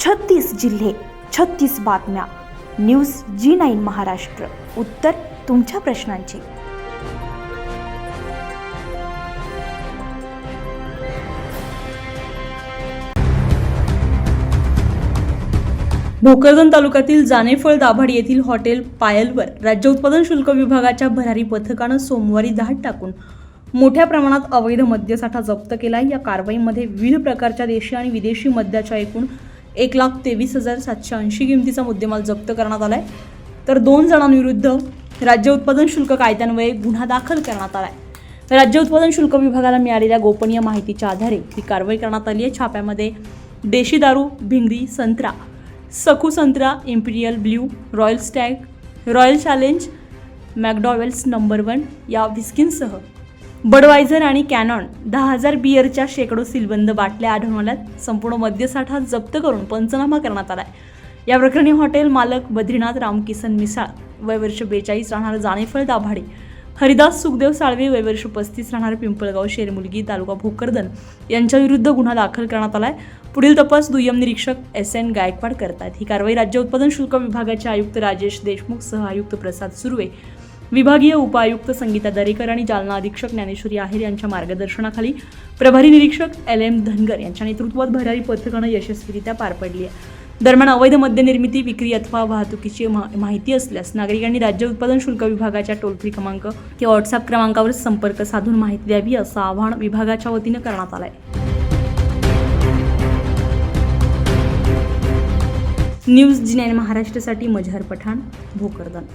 36 जिल्हे, 36 बातम्या. News G9 Maharashtra. उत्तर तुमच्या प्रश्नांची. भोकरदन तालुक्यातील जानेफळ दाभाडी येथील हॉटेल पायलवर राज्य उत्पादन शुल्क विभागाच्या भरारी पथकानं सोमवारी धाड टाकून मोठ्या प्रमाणात अवैध मद्यसाठा जप्त केला. या कारवाईमध्ये विविध प्रकारच्या देशी आणि विदेशी मद्याच्या एकूण 1,23,780 किमतीचा मुद्देमाल जप्त करण्यात आलाय. तर 2 जणांविरुद्ध राज्य उत्पादन शुल्क कायद्यान्वये गुन्हा दाखल करण्यात आलाय. राज्य उत्पादन शुल्क विभागाला मिळालेल्या गोपनीय माहितीच्या आधारे ही कारवाई करण्यात आली आहे. छाप्यामध्ये देशी दारू, भिंगरी, संत्रा, सकू संत्रा, imperial blue, royal stag, royal challenge, McDowell's number 1 या विस्कींसह बडवायझर आणि कॅनॉन 10,000 बिअरच्या शेकडो सीलबंद बाटल्या आढळून आल्यात. संपूर्ण मद्यसाठा जप्त करून पंचनामा करण्यात आलाय. या प्रकरणी हॉटेल मालक बद्रीनाथ रामकिसन मिसाळ वय वर्ष 42 राहणार जानेफळ दाभाडे, हरिदास सुखदेव साळवे वय वर्ष 35 राहणार पिंपळगाव शेरमुलगी तालुका भोकरदन यांच्या विरुद्ध गुन्हा दाखल करण्यात आलाय. पुढील तपास दुय्यम निरीक्षक SN गायकवाड करतात. ही कारवाई राज्य उत्पादन शुल्क विभागाचे आयुक्त राजेश देशमुख, सह आयुक्त प्रसाद सुर्वे, विभागीय उपआयुक्त संगीता दरेकर आणि जालना अधीक्षक ज्ञानेश्वरी आहेर यांच्या मार्गदर्शनाखाली प्रभारी निरीक्षक LM धनगर यांच्या नेतृत्वात भरारी पथकानं यशस्वीरित्या पार पडली आहे. दरम्यान अवैध मद्यनिर्मिती, विक्री अथवा वाहतुकीची माहिती असल्यास नागरिकांनी राज्य उत्पादन शुल्क विभागाच्या टोल फ्री क्रमांक किंवा व्हॉट्सअप क्रमांकावर संपर्क साधून माहिती द्यावी असं आवाहन विभागाच्या वतीनं करण्यात आलंय. न्यूज G9 महाराष्ट्रासाठी मजहर पठाण, भोकरदन.